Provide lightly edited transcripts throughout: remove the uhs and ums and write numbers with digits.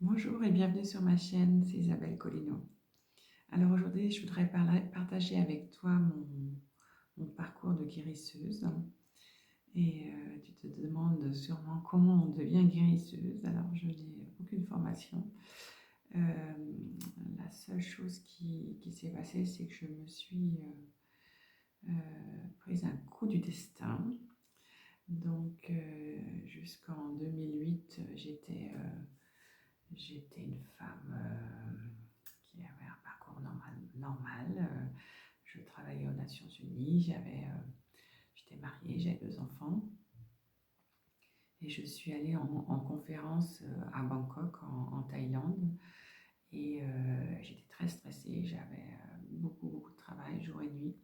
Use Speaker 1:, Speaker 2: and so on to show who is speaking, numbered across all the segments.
Speaker 1: Bonjour et bienvenue sur ma chaîne, c'est Isabelle Colino. Alors aujourd'hui, je voudrais partager avec toi mon parcours de guérisseuse. Et tu te demandes sûrement comment on devient guérisseuse. Alors je n'ai aucune formation. Euh, la seule chose qui s'est passée, c'est que je me suis prise un coup du destin. Donc jusqu'en 2008, j'étais une femme qui avait un parcours normal. Je travaillais aux Nations Unies, j'étais mariée, j'avais 2 enfants. Et je suis allée en conférence à Bangkok, en Thaïlande. Et j'étais très stressée, j'avais beaucoup de travail, jour et nuit,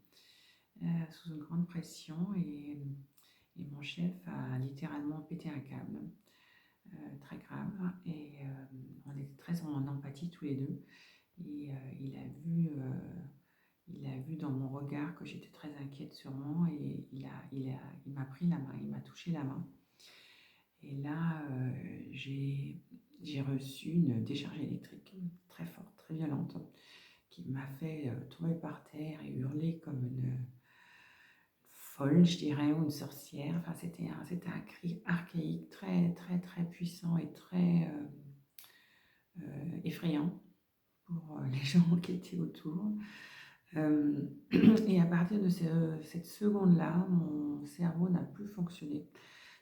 Speaker 1: sous une grande pression. Et mon chef a littéralement pété un câble, très grave. Et on était très en empathie tous les deux. Et il a vu dans mon regard que j'étais très inquiète sûrement et il m'a pris la main, il m'a touché la main. Et là, j'ai reçu une décharge électrique très forte, très violente, qui m'a fait tomber par terre et hurler comme une folle, je dirais, ou une sorcière. Enfin, c'était un cri archaïque très puissant et très effrayant pour les gens qui étaient autour. Et à partir de cette seconde-là, mon cerveau n'a plus fonctionné.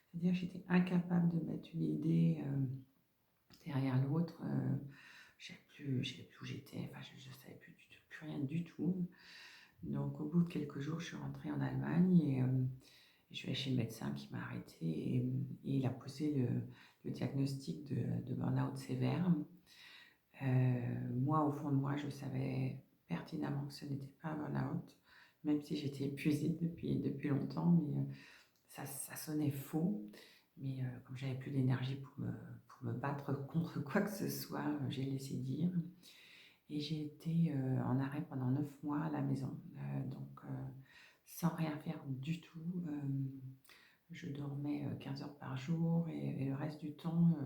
Speaker 1: C'est-à-dire que j'étais incapable de mettre une idée derrière l'autre. Je savais plus où j'étais, enfin, je ne savais plus rien du tout. Donc au bout de quelques jours, je suis rentrée en Allemagne et je suis allée chez le médecin qui m'a arrêtée et il a posé le diagnostic de burn-out sévère. Moi, au fond de moi, je savais pertinemment que ce n'était pas un burn-out, même si j'étais épuisée depuis longtemps, mais ça sonnait faux. Mais comme j'avais plus d'énergie pour me battre contre quoi que ce soit, j'ai laissé dire. Et j'ai été en arrêt pendant 9 mois à la maison, donc sans rien faire du tout. Je dormais 15 heures par jour et le reste du temps,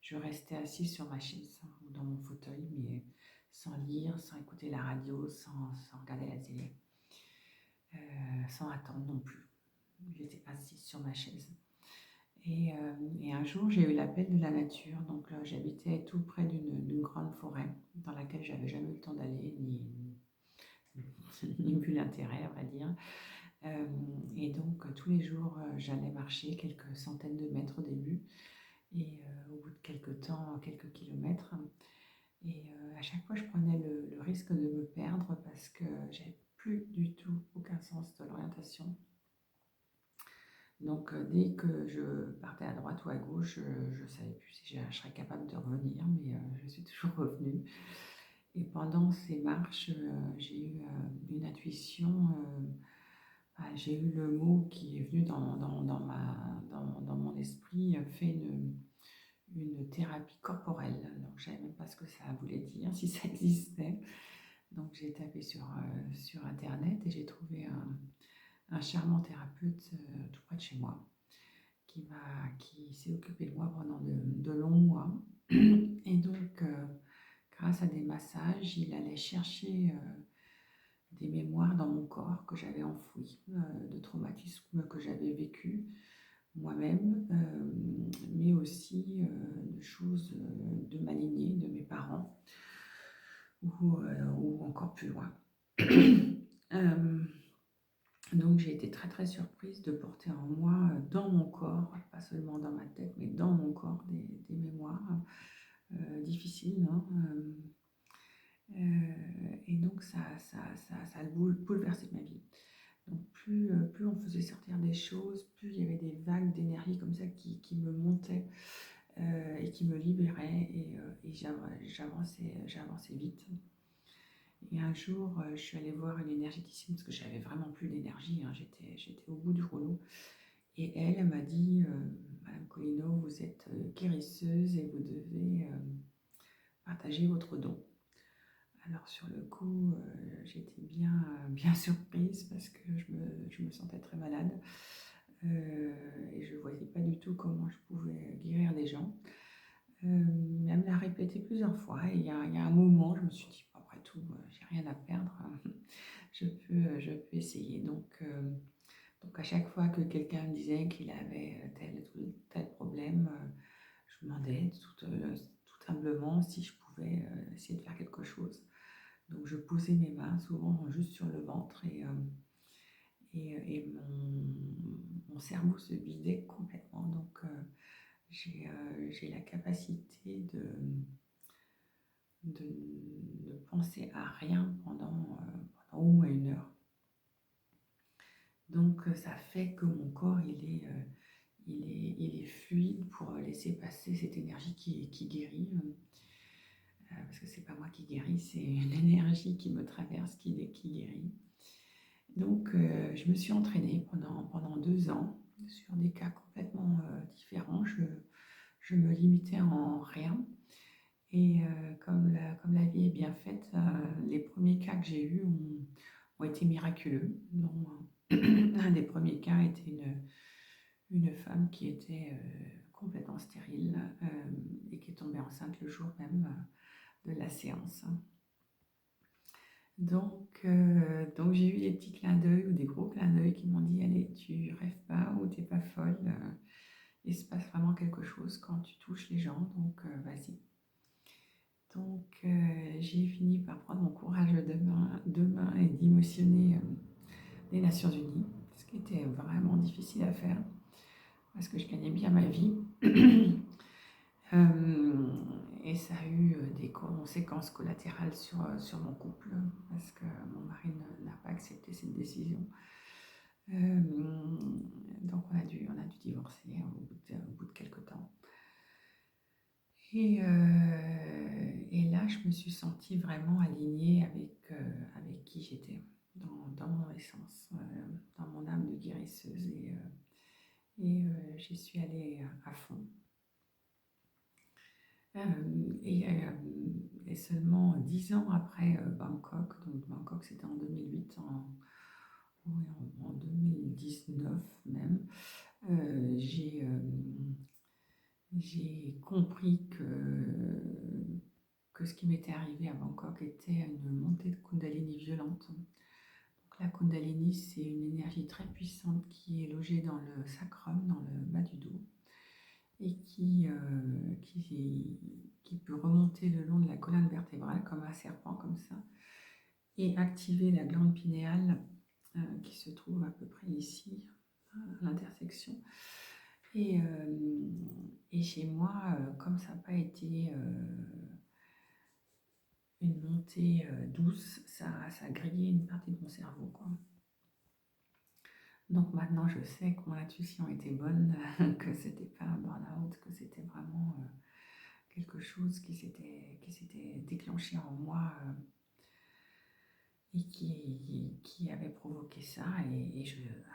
Speaker 1: je restais assise sur ma chaise ou dans mon fauteuil, mais sans lire, sans écouter la radio, sans regarder la télé, sans attendre non plus. J'étais assise sur ma chaise. Et un jour, j'ai eu l'appel de la nature. Donc, j'habitais tout près d'une grande forêt dans laquelle j'avais jamais eu le temps d'aller, ni vu l'intérêt, à vrai dire. Et donc, tous les jours, j'allais marcher quelques centaines de mètres au début. Et au bout de quelques temps, quelques kilomètres. Et à chaque fois, je prenais le risque de me perdre parce que j'avais plus du tout aucun sens de l'orientation. Donc, dès que je partais à droite ou à gauche, je ne savais plus si je serais capable de revenir, mais je suis toujours revenue. Et pendant ces marches, j'ai eu une intuition, j'ai eu le mot qui est venu dans mon esprit, fait une thérapie corporelle. Donc, je ne savais même pas ce que ça voulait dire, si ça existait. Donc, j'ai tapé sur Internet et j'ai trouvé un charmant thérapeute tout près de chez moi qui s'est occupé de moi pendant de longs mois. Et donc, grâce à des massages, il allait chercher des mémoires dans mon corps que j'avais enfouis, de traumatismes que j'avais vécus moi-même, mais aussi de choses de ma lignée, de mes parents, ou encore plus loin. Donc j'ai été très surprise de porter en moi, dans mon corps, pas seulement dans ma tête, mais dans mon corps, des mémoires difficiles. Hein, et donc ça a bouleversé ma vie. Donc plus on faisait sortir des choses, plus il y avait des vagues d'énergie comme ça qui me montaient et qui me libéraient et j'avançais vite. Et un jour, je suis allée voir une énergéticienne parce que j'avais vraiment plus d'énergie, hein, j'étais au bout du rouleau. Et elle m'a dit, Madame Colino, vous êtes guérisseuse et vous devez partager votre don. Alors sur le coup, j'étais bien surprise parce que je me sentais très malade et je ne voyais pas du tout comment je pouvais guérir des gens. Mais me l'a répété plusieurs fois. Et il y a un moment, je me suis dit, bon, après tout, j'ai rien à perdre. Je peux essayer. Donc à chaque fois que quelqu'un me disait qu'il avait tel ou tel problème, je me demandais tout humblement si je pouvais essayer de faire quelque chose. Donc je posais mes mains souvent juste sur le ventre et mon cerveau se vidait complètement. Donc j'ai la capacité de ne penser à rien pendant au moins une heure. Donc ça fait que mon corps il est fluide pour laisser passer cette énergie qui guérit. Parce que c'est pas moi qui guéris, c'est une énergie qui me traverse qui guérit. Donc je me suis entraînée pendant 2 ans sur des cas complètement différents. Je me limitais en rien. Et comme la vie est bien faite, les premiers cas que j'ai eus ont été miraculeux. Un des premiers cas était une femme qui était complètement stérile et qui est tombée enceinte le jour même de la séance. Donc j'ai eu des petits clins d'œil ou des gros clins d'œil qui m'ont dit, allez, tu rêves pas ou t'es pas folle, il se passe vraiment quelque chose quand tu touches les gens, donc vas-y. Donc j'ai fini par prendre mon courage de main et d'émotionner les Nations Unies, ce qui était vraiment difficile à faire parce que je gagnais bien ma vie. Et ça a eu des conséquences collatérales sur mon couple parce que mon mari n'a pas accepté cette décision. Donc on a dû divorcer au bout de quelques temps. Et là, je me suis sentie vraiment alignée avec qui j'étais, dans mon essence, dans mon âme de guérisseuse. J'y suis allée à fond. Et seulement 10 ans après Bangkok, donc Bangkok c'était en 2008, en 2019 même, j'ai compris que ce qui m'était arrivé à Bangkok était une montée de Kundalini violente. Donc la Kundalini, c'est une énergie très puissante qui est logée dans le sacrum, dans le bas du dos, et qui peut remonter le long de la colonne vertébrale comme un serpent, comme ça, et activer la glande pinéale qui se trouve à peu près ici, à l'intersection. Et chez moi, comme ça n'a pas été une montée douce, ça a grillé une partie de mon cerveau, quoi. Donc maintenant, je sais que mon intuition était bonne, que c'était pas un burn-out, que c'était vraiment quelque chose qui s'était déclenché en moi et qui avait provoqué ça. Et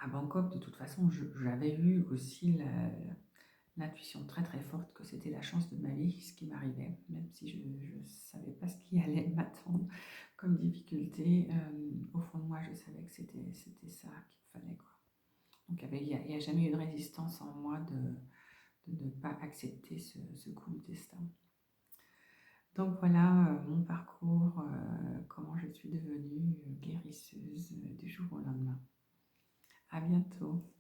Speaker 1: à Bangkok, de toute façon, j'avais eu aussi l'intuition très très forte que c'était la chance de ma vie, ce qui m'arrivait, même si je ne savais pas ce qui allait m'attendre comme difficulté. Au fond de moi, je savais que c'était ça qu'il fallait, quoi. Donc il n'y a jamais eu de résistance en moi de ne pas accepter ce coup de destin. Donc voilà mon parcours, comment je suis devenue guérisseuse du jour au lendemain. À bientôt.